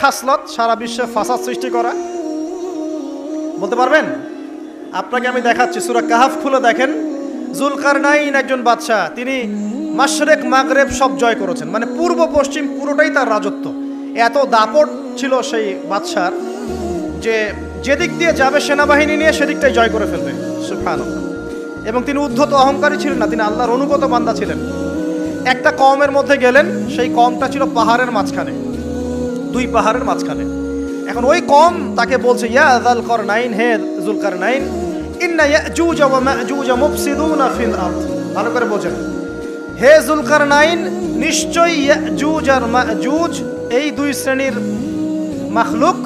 খাসলত সারা বিশ্বে ফাসাদ সৃষ্টি করা, বলতে পারবেন? আপনাকে আমি দেখাচ্ছি, সূরা কাহাফ খুলে দেখেন। জুলকারনাইন একজন বাদশা, তিনি মাশরিক মাগরেব সব জয় করেছেন, মানে পূর্ব পশ্চিম পুরোটাই তার রাজত্ব। এত দাপট ছিল সেই বাদশার যে যেদিক দিয়ে যাবে সেনাবাহিনী নিয়ে সেদিকটাই জয় করে ফেলবে, সুবহানাল্লাহ। এবং তিনি উদ্ধত অহংকারী ছিলেন না, তিনি আল্লাহর অনুগত বান্দা ছিলেন। একটা কওমের মধ্যে গেলেন, সেই কওমটা ছিল পাহাড়ের মাঝখানে, দুই পাহাড়ের মাঝখানে। এখন ওই কওম তাকে বলছে, ইয়া যুলকারনাইন, হে যুলকারনাইন, ইন্না ইয়াজুজ ওয়া মাজুজ মুফসিদুনা ফিল আরদ। ভালো করে বোঝেন, হে যুলকারনাইন, নিশ্চয়ই ইয়াজুজ আর মাজুজ এই দুই শ্রেণীর মাখলুক,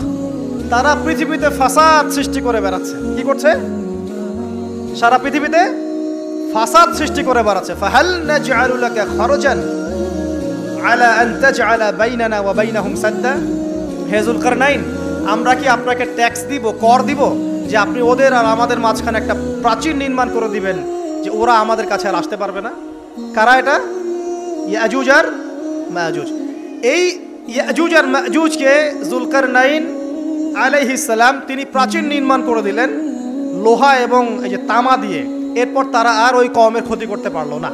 তারা পৃথিবীতে ফাসাদ সৃষ্টি করে বেড়াচ্ছে। কি করছে? সারা পৃথিবীতে ফাসাদ সৃষ্টি করে বেড়াচ্ছে। ফাহাল নাজআলু লাকা খরজান আলা আন তাজআলা বাইনানা ওয়া বাইনাহুম সাদ্দা। হে যুলকারনাইন, আমরা কি আপনাকে ট্যাক্স দিব, কর দিব, যে আপনি ওদের আর আমাদের মাঝখানে একটা প্রাচীর নির্মাণ করে দিবেন, যে ওরা আমাদের কাছে আর আসতে পারবে না? কারা এটা? ইয়াজুজ আর মাজুজ। এই ইয়াজুজ আর মাজুজকে যুলকারনাইন আলাইহিস সালাম তিনি প্রাচীর নির্মাণ করে দিলেন লোহা এবং এই যে তামা দিয়ে। এরপর তারা আর ওই কওমের ক্ষতি করতে পারলো না।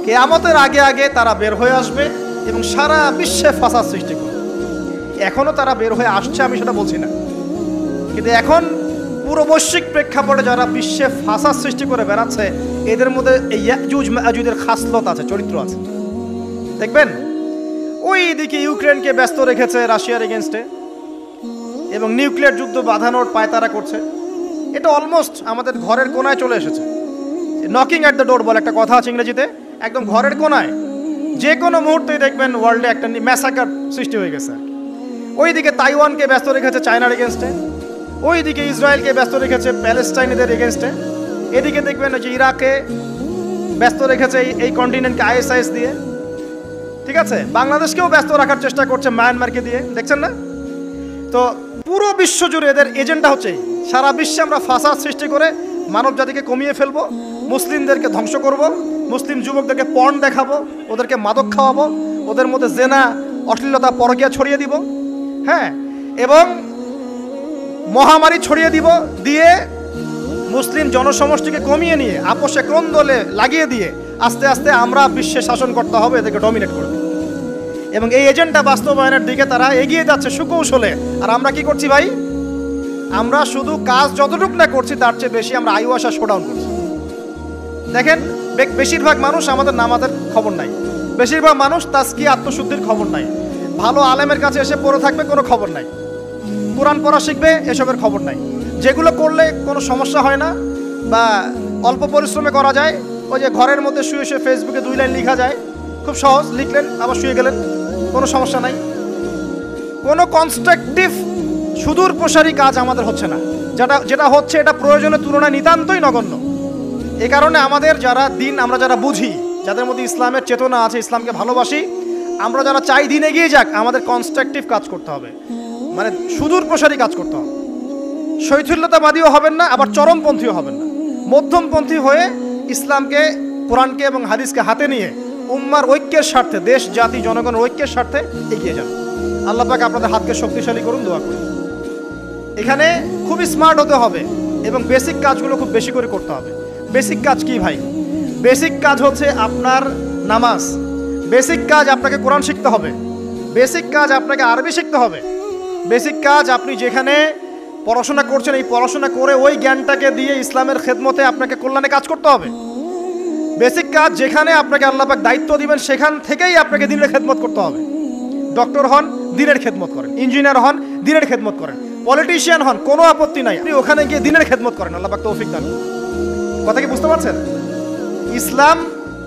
কিয়ামতের আগে আগে তারা বের হয়ে আসবে এবং সারা বিশ্বে ফাসাদ সৃষ্টি করবে। এখনো তারা বের হয়ে আসছে, আমি সেটা বলছি না, কিন্তু এখন পুরো বৈশ্বিক প্রেক্ষাপটে যারা বিশ্বে ফাসাদ সৃষ্টি করে বেড়াচ্ছে, এদের মধ্যে এই ইয়াজুজ মাজুজের খাসলত আছে, চরিত্র আছে। দেখবেন ওই দিকে ইউক্রেনকে ব্যস্ত রেখেছে রাশিয়ার এগেনস্টে এবং নিউক্লিয়ার যুদ্ধ বাঁধানোর পায়তারা করছে। এটা অলমোস্ট আমাদের ঘরের কোনায় চলে এসেছে। নকিং অ্যাট দ্য ডোর বলে একটা কথা আছে ইংরেজিতে, একদম ঘরের কোনায় যে কোনো মুহূর্তেই দেখবেন ওয়ার্ল্ডে একটা ম্যাসাকার সৃষ্টি হয়ে গেছে। ওইদিকে তাইওয়ানকে ব্যস্ত রেখেছে চায়নার এগেনস্টে, ওইদিকে ইসরায়েলকে ব্যস্ত রেখেছে প্যালেস্টাইনিদের এগেনস্টে, এদিকে দেখবেন যে ইরাকে ব্যস্ত রেখেছে এই কন্টিনেন্টকে আইএসআইএস দিয়ে, ঠিক আছে, বাংলাদেশকেও ব্যস্ত রাখার চেষ্টা করছে মায়ানমারকে দিয়ে, দেখছেন না? তো পুরো বিশ্ব জুড়ে এদের এজেন্ডা হচ্ছে সারা বিশ্বে আমরা ফাসাদ সৃষ্টি করে মানব জাতিকে কমিয়ে ফেলবো, মুসলিমদেরকে ধ্বংস করব, মুসলিম যুবকদেরকে পর্ন দেখাবো, ওদেরকে মাদক খাওয়াবো, ওদের মধ্যে জেনা অশ্লীলতা পরকীয়া ছড়িয়ে দিব, হ্যাঁ, এবং মহামারী ছড়িয়ে দিব, দিয়ে মুসলিম জনসমষ্টিকে কমিয়ে নিয়ে আপোষে ক্রন্দলে লাগিয়ে দিয়ে আস্তে আস্তে আমরা বিশ্বে শাসন করতে হবে, এদেরকে ডমিনেট করবে। এবং এই এজেন্ডা বাস্তবায়নের দিকে তারা এগিয়ে যাচ্ছে সুকৌশলে। আর আমরা কি করছি ভাই? আমরা শুধু কাজ যতটুকু না করছি তার চেয়ে বেশি আমরা আয়ু আশা শোডাউন করছি। দেখেন বেশিরভাগ মানুষ আমাদের নামাজের খবর নাই, বেশিরভাগ মানুষ তাজকিয়া আত্মশুদ্ধির খবর নাই, ভালো আলেমের কাছে এসে পড়ে থাকবে কোনো খবর নাই, কোরআন পড়া শিখবে এসবের খবর নাই। যেগুলো করলে কোনো সমস্যা হয় না বা অল্প পরিশ্রমে করা যায়, ওই যে ঘরের মধ্যে শুয়ে শুয়ে ফেসবুকে 2 লাইন লেখা যায়, খুব সহজ, লিখলেন আবার শুয়ে গেলেন, কোনো সমস্যা নাই। কোনো কনস্ট্রাকটিভ সুদূর প্রসারী কাজ আমাদের হচ্ছে না, যেটা হচ্ছে এটা প্রয়োজনের তুলনায় নিতান্তই নগণ্য। এই কারণে আমাদের যারা দিন, আমরা যারা বুঝি, যাদের মধ্যে ইসলামের চেতনা আছে, ইসলামকে ভালোবাসি, আমরা যারা চাই দিন এগিয়ে যাক, আমাদের কনস্ট্রাকটিভ কাজ করতে হবে, মানে সুদূর প্রসারী কাজ করতে হবে। শৈথিল্যতাবাদীও হবেন না, আবার চরমপন্থীও হবেন না, মধ্যমপন্থী হয়ে ইসলামকে, কোরআনকে এবং হাদিসকে হাতে নিয়ে উম্মার ঐক্যের স্বার্থে, দেশ জাতি জনগণের ঐক্যের স্বার্থে এগিয়ে যান। আল্লাহ পাক আপনাদের হাতকে শক্তিশালী করুন, দোয়া করুন। এখানে খুবই স্মার্ট হতে হবে এবং বেসিক কাজগুলো খুব বেশি করে করতে হবে। বেসিক কাজ কি ভাই? বেসিক কাজ হচ্ছে আপনার নামাজ, বেসিক কাজ আপনাকে কোরআন শিখতে হবে, বেসিক কাজ আপনাকে আরবি শিখতে হবে, বেসিক কাজ আপনি যেখানে পড়াশোনা করছেন এই পড়াশোনা করে ওই জ্ঞানটাকে দিয়ে ইসলামের খেদমতে আপনাকে কল্যাণে কাজ করতে হবে। বেসিক কাজ যেখানে আপনাকে আল্লাহ পাক দায়িত্ব দিবেন সেখান থেকেই আপনাকে দ্বীনের খেদমত করতে হবে। ডক্টর হন, দ্বীনের খেদমত করেন, ইঞ্জিনিয়ার হন, দ্বীনের খেদমত করেন, পলিটিশিয়ান হন, কোনো আপত্তি নাই, আপনি ওখানে গিয়ে দ্বীনের খেদমত করেন। আল্লাহ পাক তৌফিক দান। কথা কি বুঝতে পারছেন? ইসলাম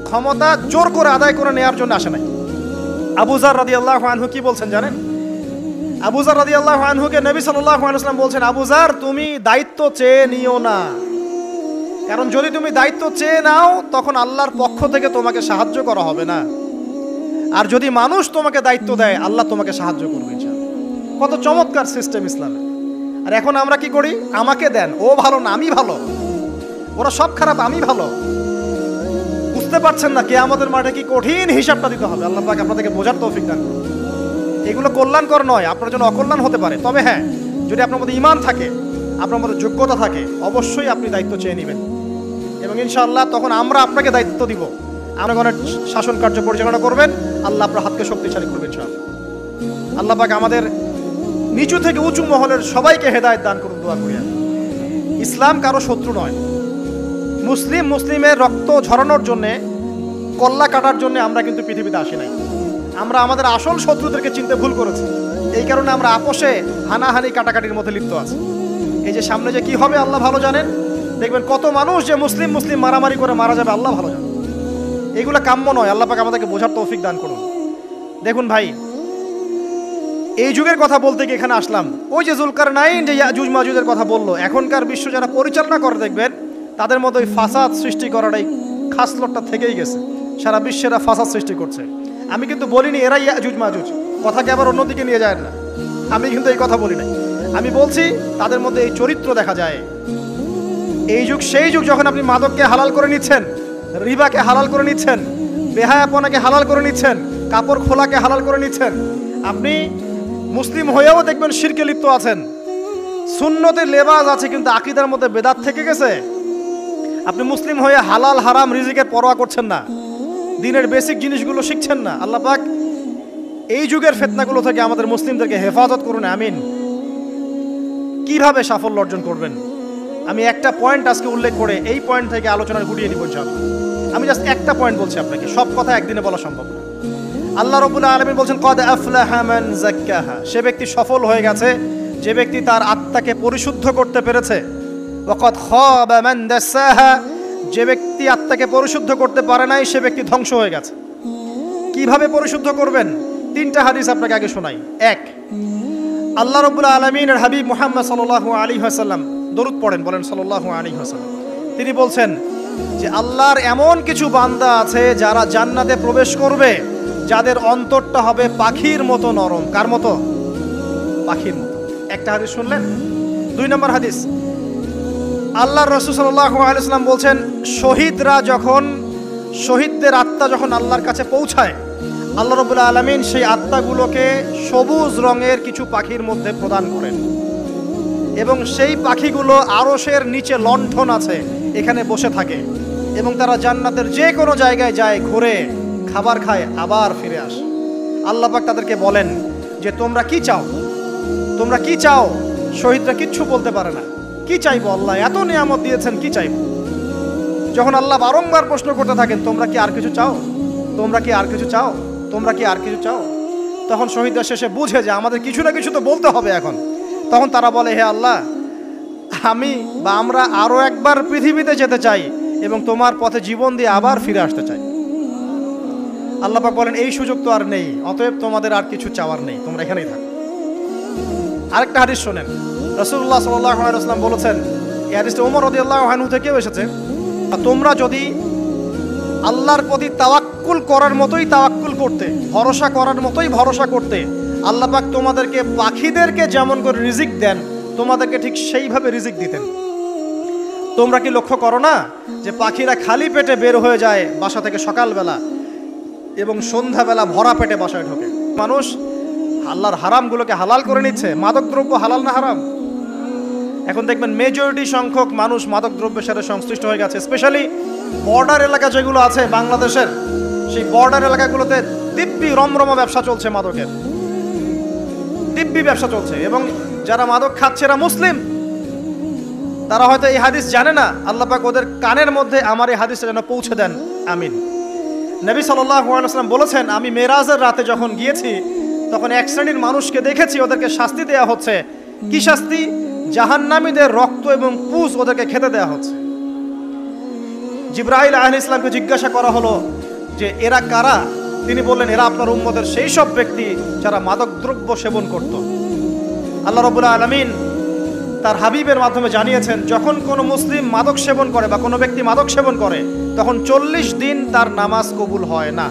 ক্ষমতা জোর করে আদায় করে নেওয়ার জন্য আসে নাই। আবু যার রাদিয়াল্লাহু আনহু কি বলছেন জানেন? আবু যার রাদিয়াল্লাহু আনহুকে নবী সাল্লাল্লাহু আলাইহি ওয়াসাল্লাম বলছেন, আবু যার, তুমি দায়িত্ব চেয়ে নিও না, কারণ যদি তুমি দায়িত্ব চেয়ে নাও তখন আল্লাহর পক্ষ থেকে তোমাকে সাহায্য করা হবে না, আর যদি মানুষ তোমাকে দায়িত্ব দেয় আল্লাহ তোমাকে সাহায্য করবে ইনশাআল্লাহ। কত চমৎকার সিস্টেম ইসলামে। আর এখন আমরা কি করি? আমাকে দেন, ও ভালো না আমি ভালো, ওরা সব খারাপ আমি ভালো। বুঝতে পারছেন না কিয়ামতের মাঠে কি কঠিন হিসাবটা দিতে হবে। আল্লাহ পাক আপনাদেরকে বোঝার তৌফিক দান করুন। এগুলো কল্যাণকর নয়, আপনার জন্য অকল্যাণ হতে পারে। তবে হ্যাঁ, যদি আপনার মধ্যে ঈমান থাকে, আপনার মধ্যে যোগ্যতা থাকে, অবশ্যই আপনি দায়িত্ব চেয়ে নেবেন এবং ইনশাআল্লাহ তখন আমরা আপনাকে দায়িত্ব দিব, জনগণের শাসন কার্য পরিচালনা করবেন। আল্লাহ আপনার হাতকে শক্তিশালী করবেন ইনশাআল্লাহ। আল্লাহ পাক আমাদের নিচু থেকে উঁচু মহলের সবাইকে হেদায়েত দান করুন, দোয়া করি। ইসলাম কারো শত্রু নয়। মুসলিমের রক্ত ঝরানোর জন্যে, কল্লা কাটার জন্য আমরা কিন্তু পৃথিবীতে আসি নাই। আমরা আমাদের আসল শত্রুদেরকে চিনতে ভুল করেছি। এই কারণে আমরা আপোষে হানাহানি কাটাকাটির মধ্যে লিপ্ত আছি। এই যে সামনে যে কি হবে আল্লাহ ভালো জানেন। দেখবেন কত মানুষ যে মুসলিম মারামারি করে মারা যাবে, আল্লাহ ভালো জানেন। এগুলো কাম্য নয়। আল্লাহ পাক আমাদেরকে বোঝার তৌফিক দান করুন। দেখুন ভাই, এই যুগের কথা বলতে গিয়ে এখানে আসলাম। ওই যে জুলকারনাইন যে ইয়াজুজ মাজুজের কথা বললো, এখনকার বিশ্ব যারা পরিচালনা করে দেখবেন তাদের মধ্যে ওই ফাসাদ সৃষ্টি করার এই খাসলতটা থেকেই গেছে। সারা বিশ্বেরা ফাসাদ সৃষ্টি করছে। আমি কিন্তু বলিনি এরাই ইয়াজুজ মাজুজ, কথাকে আবার অন্যদিকে নিয়ে যায় না। আমি কিন্তু এই কথা বলি নাই। আমি বলছি তাদের মধ্যে এই চরিত্র দেখা যায়। এই যুগ সেই যুগ যখন আপনি মাদককে হালাল করে নিচ্ছেন, রিবাকে হালাল করে নিচ্ছেন, বেহায়াপনাকে হালাল করে নিচ্ছেন, কাপড় খোলাকে হালাল করে নিচ্ছেন। আপনি মুসলিম হয়েও দেখবেন শিরকে লিপ্ত আছেন। সুন্নতের লেবাস আছে কিন্তু আকীদার মধ্যে বেদাত থেকে গেছে। আপনি মুসলিম হয়ে হালাল হারাম রিজিকের পরোয়া করছেন না, দিনের বেসিক জিনিসগুলো শিখছেন না। আল্লাহ পাক এই যুগের ফিতনাগুলো থেকে আমাদের মুসলিমদেরকে হেফাজত করুন, আমিন। কিভাবে সাফল্য অর্জন করবেন আমি একটা পয়েন্ট আজকে উল্লেখ করে এই পয়েন্ট থেকে আলোচনা গুটিয়ে নিব ইনশাআল্লাহ। আমি জাস্ট একটা পয়েন্ট বলছি আপনাকে, সব কথা একদিনে বলা সম্ভব না। আল্লাহ রাব্বুল আলামিন বলছেন কদ আফলাহা মান যাক্কাহা, সে ব্যক্তি সফল হয়ে গেছে যে ব্যক্তি তার আত্মাকে পরিশুদ্ধ করতে পেরেছে। ওয়া কদ খাবা মান দাসাহা, যে ব্যক্তি আত্মাকে পরিশুদ্ধ করতে পারে নাই সে ব্যক্তি ধ্বংস হয়ে গেছে। কিভাবে পরিশুদ্ধ করবেন? তিনটা হাদিস আপনাকে আগে শোনাই। এক, আল্লাহ রাব্বুল আলামিনের হাবিব মুহাম্মদ সাল্লাল্লাহু আলাইহি ওয়াসাল্লাম, দরুদ পড়েন, বলেন সাল্লাল্লাহু আলাইহি ওয়াসাল্লাম। তিনি বলছেন যে আল্লাহর এমন কিছু বান্দা আছে যারা জান্নাতে প্রবেশ করবে, যাদের অন্তরটা হবে পাখির মতো নরম। কার মতো? পাখির মতো। একটা হাদিস শুনলেন। দুই নম্বর হাদিস, আল্লাহর রাসূল সাল্লাল্লাহু আলাইহি ওয়াসাল্লাম বলছেন শহীদদের আত্মা যখন আল্লাহর কাছে পৌঁছায়, আল্লাহ রাব্বুল আলামিন সেই আত্মাগুলোকে সবুজ রঙের কিছু পাখির মধ্যে প্রদান করেন এবং সেই পাখিগুলো আরশের নিচে লণ্ঠন আছে, এখানে বসে থাকে এবং তারা জান্নাতের যে কোনো জায়গায় যায়, ঘুরে খাবার খায়, আবার ফিরে আসে। আল্লাহ পাক তাদেরকে বলেন যে তোমরা কি চাও, তোমরা কি চাও? শহীদরা কিচ্ছু বলতে পারে না। কি চাইবো? আল্লাহ এত নিয়ামত দিয়েছেন, কি চাইবো? যখন আল্লাহ বারংবার প্রশ্ন করতে থাকেন তোমরা কি আর কিছু চাও, তোমরা কি আর কিছু চাও, তোমরা কি আর কিছু চাও, তখন শহীদরা শেষে বুঝে যে আমাদের কিছু না কিছু তো বলতে হবে এখন। তখন তারা বলে হে আল্লাহ, আমরা আরো একবার পৃথিবীতে যেতে চাই এবং তোমার পথে জীবন দিয়ে আবার ফিরে আসতে চাই। আল্লাহ পাক বলেন এই সুযোগ তো আর নেই, অতএব তোমাদের আর কিছু চাওয়ার নেই, তোমরা এখানেই থাকো। আরেকটা হাদিস শোনেন, রাসূলুল্লাহ সাল্লাল্লাহু আলাইহি ওয়াসাল্লাম বলেছেন, এই হাদিসটা ওমর রাদিয়াল্লাহু আনহু থেকেও এসেছে, তোমরা যদি আল্লাহর প্রতি তাওয়াক্কুল করার মতোই তাওয়াক্কুল করতে, ভরসা করার মতোই ভরসা করতে, আল্লাহ পাক তোমাদেরকে পাখিদেরকে যেমন করে রিজিক দেন তোমাদেরকে ঠিক সেইভাবে রিজিক দিতেন। তোমরা কি লক্ষ্য করো না যে পাখিরা খালি পেটে বের হয়ে যায় বাসা থেকে সকালবেলা এবং সন্ধ্যাবেলা ভরা পেটে বাসায় ঢোকে? মানুষ আল্লাহর হারামগুলোকে হালাল করে নিচ্ছে। মাদক দ্রব্য হালাল না হারাম? এখন দেখবেন মেজরিটি সংখ্যক মানুষ মাদক দ্রব্যের সাথে সংশ্লিষ্ট হয়ে গেছে। স্পেশালি বর্ডার এলাকা যেগুলো আছে বাংলাদেশের, সেই বর্ডার এলাকাগুলোতে দিব্যি রমরমা ব্যবসা চলছে, মাদকের দিব্যি ব্যবসা চলছে। এবং যারা মাদক খাচ্ছে এরা মুসলিম, তারা হয়তো এই হাদিস জানে না। আল্লাহ পাক ওদের কানের মধ্যে আমার এই হাদিসটা যেন পৌঁছে দেন, আমিন। নবী সাল্লাল্লাহু আলাইহি ওয়াসাল্লাম বলেছেন, আমি মেরাজের রাতে যখন গিয়েছি তখন এক শ্রেণীর মানুষকে দেখেছি, ওদেরকে শাস্তি দেয়া হচ্ছে। কি শাস্তি? জাহান্নামীদের রক্ত এবং পুঁজ ওদেরকে খেতে দেয়া হচ্ছে। জিবরাইল আলাইহিস সালামকে জিজ্ঞাসা করা হলো যে এরা কারা? তিনি বললেন এরা আপনার উম্মতের সেই সব ব্যক্তি যারা মাদক দ্রব্য সেবন করত। আল্লাহ রাব্বুল আলামিন তার হাবিবের মাধ্যমে জানিয়েছেন, যখন কোনো মুসলিম মাদক সেবন করে বা কোনো ব্যক্তি মাদক সেবন করে তখন 40 দিন তার নামাজ কবুল হয় না।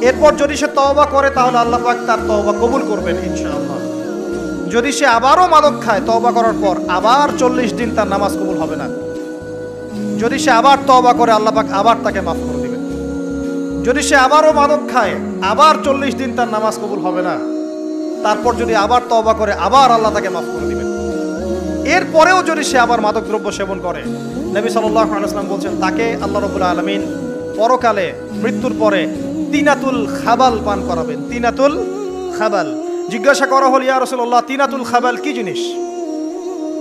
এরপর যদি সে তওবা করে তাহলে আল্লাহ পাক তার তওবা কবুল করবেন ইনশাআল্লাহ। যদি সে আবারও মাদক খায় তওবা করার পর, আবার 40 দিন তার নামাজ কবুল হবে না। যদি সে আবার তওবা করে আল্লাহ পাক আবার তাকে মাফ করে দিবেন। যদি সে আবারও মাদক খায়, আবার 40 দিন তার নামাজ কবুল হবে না। তারপর যদি আবার তওবা করে, আবার আল্লাহ তাকে মাফ করে দিবেন। এরপরেও যদি সে আবার মাদক দ্রব্য সেবন করে, নবী সাল্লাল্লাহু আলাইহি ওয়াসাল্লাম বলছেন তাকে আল্লাহ রাব্বুল আলামিন পরকালে মৃত্যুর পরে তিনাতুল খাবাল পান করাবেন। তিনাতুল খাবাল। জিজ্ঞাসা করা হল, ইয়া রাসূলুল্লাহ, তিনাতুল খাবাল কি জিনিস?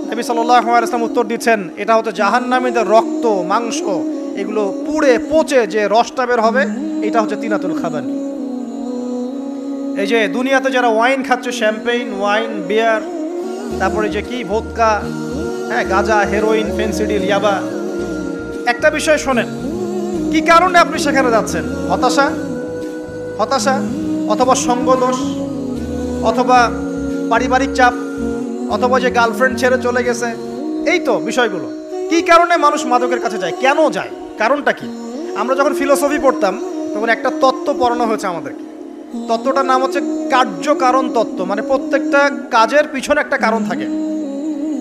নবী সাল্লাল্লাহু আলাইহি ওয়াসাল্লাম উত্তর দিচ্ছেন, এটা হচ্ছে জাহান্নামীদের রক্ত, মাংস, এগুলো পুড়ে পচে যে রসটা বের হবে, এটা হচ্ছে তিনাতুল খাবাল। এই যে দুনিয়াতে যারা ওয়াইন খাচ্ছে, শ্যাম্পেইন, ওয়াইন, বিয়ার, তারপরে যে কি ভোদকা, হ্যাঁ, গাঁজা, হেরোইন, ফেন্সিডিল, ইয়াবা, একটা বিষয় শোনেন, কি কারণে আপনি সেখানে যাচ্ছেন? হতাশা, অথবা সঙ্গদোষ, অথবা পারিবারিক চাপ, অথবা যে গার্লফ্রেন্ড ছেড়ে চলে গেছে, এই তো বিষয়গুলো। কি কারণে মানুষ মাদকের কাছে যায়, কেন যায়, কারণটা কি? আমরা যখন ফিলোসফি পড়তাম তখন একটা তত্ত্ব পড়ানো হয়েছে আমাদেরকে। তত্ত্বটার নাম হচ্ছে কার্য-কারণ তত্ত্ব। মানে প্রত্যেকটা কাজের পিছনে একটা কারণ থাকে,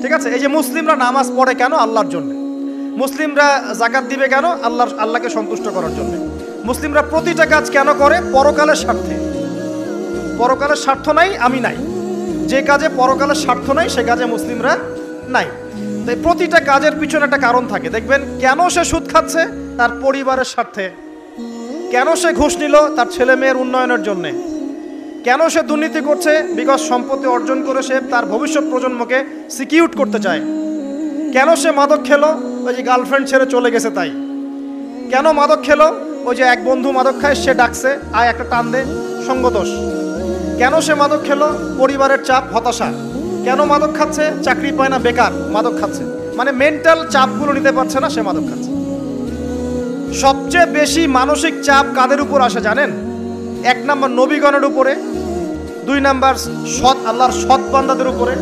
ঠিক আছে? এই যে মুসলিমরা নামাজ পড়ে কেন? আল্লাহর জন্য। মুসলিমরা যাকাত দিবে কেন? আল্লাহকে সন্তুষ্ট করার জন্য। মুসলিমরা প্রতিটা কাজ কেন করে? পরকালের স্বার্থে। পরকালের স্বার্থ নাই, আমি নাই। যে কাজে পরকালের স্বার্থ নাই সে কাজে মুসলিমরা নাই। তাই প্রতিটা কাজের পিছনে একটা কারণ থাকে। দেখবেন কেন সে সুদ খাচ্ছে? তার পরিবারের স্বার্থে। কেন সে ঘুষ নিল? তার ছেলে মেয়ের উন্নয়নের জন্যে। কেন সে দুর্নীতি করছে? বিকজ সম্পত্তি অর্জন করে সে তার ভবিষ্যৎ প্রজন্মকে সিকিউর করতে চায়। কেন সে মাদক খেলো? ওই যে গার্লফ্রেন্ড ছেড়ে চলে গেছে তাই। কেন মাদক খেলো? ওই যে এক বন্ধু মাদক খায়, সে ডাকছে, আয় একটা টান দে, সঙ্গদোষ। কেন সে মাদক খেলো? পরিবারের চাপ, হতাশা। কেন মাদক খাচ্ছে? চাকরি পায় না, বেকার, মাদক খাচ্ছে। মানে মেন্টাল চাপগুলো নিতে পারছে না, সে মাদক খাচ্ছে। সবচেয়ে বেশি মানসিক চাপ কাদের উপর আসে জানেন? 1 নম্বর নবীগণের উপরে, 2 নম্বর আল্লাহর সৎ বান্দাদের উপরে,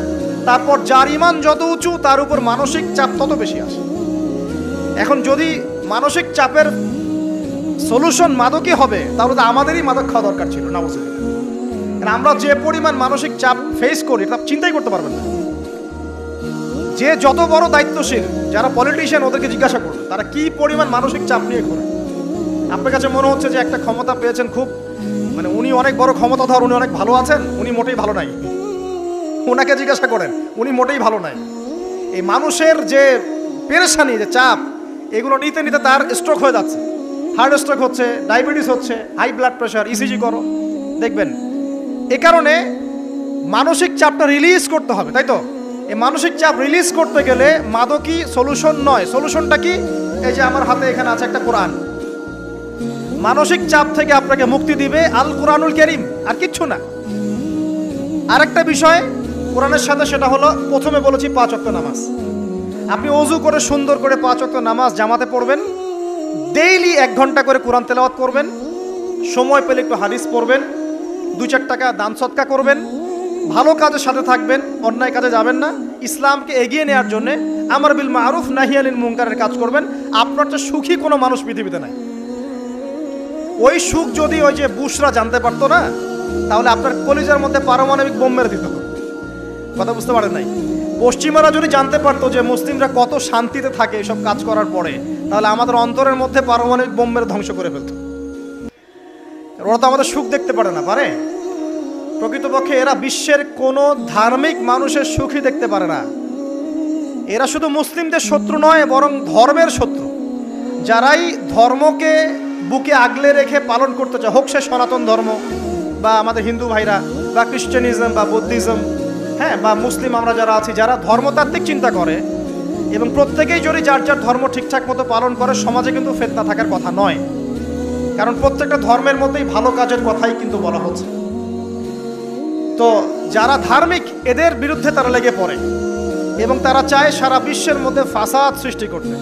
তারপর যার ঈমান যত উঁচু তার উপর মানসিক চাপ তত বেশি আসে। এখন যদি মানসিক চাপের সলিউশন মাদকই হবে, তাহলে তো আমাদেরই মাদক খাওয়া দরকার ছিল না? বুঝলেন? আমরা যে পরিমাণ মানসিক চাপ ফেস করি তা চিন্তাই করতে পারবেন না। যে যত বড় দায়িত্বশীল, যারা পলিটিশিয়ান, ওদেরকে জিজ্ঞাসা করবে তারা কি পরিমাণ মানসিক চাপ নিয়ে ঘোরে। আপনার কাছে মনে হচ্ছে যে একটা ক্ষমতা পেয়েছেন, খুব মানে উনি অনেক বড় ক্ষমতাধর, উনি অনেক ভালো আছেন, উনি মোটেই ভালো নাই। ওনাকে জিজ্ঞাসা করেন, উনি মোটেই ভালো নাই। এই মানুষের যে পেরেশানি, যে চাপ, এগুলো নিতে নিতে তার স্ট্রোক হয়ে যাচ্ছে, হার্ট স্ট্রোক হচ্ছে, ডায়াবেটিস হচ্ছে, হাই ব্লাড প্রেশার, ইসিজি করো, দেখবেন। এ কারণে মানসিক চাপটা রিলিজ করতে হবে, তাই তো? এই মানসিক চাপ রিলিজ করতে গেলে মাদকই সলিউশন নয়। সলিউশনটা কি? এই যে আমার হাতে এখানে আছে একটা কোরআন। মানসিক চাপ থেকে আপনাকে মুক্তি দিবে আল কোরআনুল কারীম, আর কিচ্ছু না। আরেকটা বিষয় কোরআনের সাথে, সেটা হলো প্রথমে বলেছি 5 ওয়াক্ত নামাজ। আপনি ওযু করে সুন্দর করে 5 ওয়াক্ত নামাজ জামাতে পড়বেন, ডেইলি 1 ঘন্টা করে কোরআন তেলাওয়াত করবেন, সময় পেলে একটু হাদিস পড়বেন, 2-4 টাকা দান সদকা করবেন, ভালো কাজের সাথে থাকবেন, অন্যায় কাজে যাবেন না, ইসলামকে এগিয়ে নেওয়ার জন্য আমর বিল মারুফ নাহি আনিল মুনকারের কাজ করবেন। আপনার তো সুখী কোনো মানুষ পৃথিবীতে নাই। ওই সুখ যদি ওই যে বুশরা জানতে পারতো না, তাহলে আপনার কলিজার মধ্যে পারমাণবিক বোম মেরে দিত। কথা বুঝতে পারেন নাই? পশ্চিমারা যদি জানতে পারতো যে মুসলিমরা কত শান্তিতে থাকে এসব কাজ করার পরে, তাহলে আমাদের অন্তরের মধ্যে পারমাণবিক বোম মেরে ধ্বংস করে ফেলত। ওরা তো আমাদের সুখ দেখতে পারে না, পারে? প্রকৃতপক্ষে এরা বিশ্বের কোনো ধার্মিক মানুষের সুখই দেখতে পারে না। এরা শুধু মুসলিমদের শত্রু নয়, বরং ধর্মের শত্রু। যারাই ধর্মকে বুকে আগলে রেখে পালন করতে চায়, হোক সে সনাতন ধর্ম বা আমাদের হিন্দু ভাইরা বা খ্রিস্টানিজম বা বুদ্ধিজম, হ্যাঁ, বা মুসলিম আমরা যারা আছি, যারা ধর্মতাত্ত্বিক চিন্তা করে এবং প্রত্যেকেই যদি যার যার ধর্ম ঠিকঠাক মতো পালন করে, সমাজে কিন্তু ফিতনা থাকার কথা নয়। কারণ প্রত্যেকটা ধর্মের মধ্যেই ভালো কাজের কথাই কিন্তু বলা হচ্ছে। তো যারা ধার্মিক, এদের বিরুদ্ধে তারা লেগে পড়ে এবং তারা চায় সারা বিশ্বের মধ্যে ফাসাদ সৃষ্টি করতে।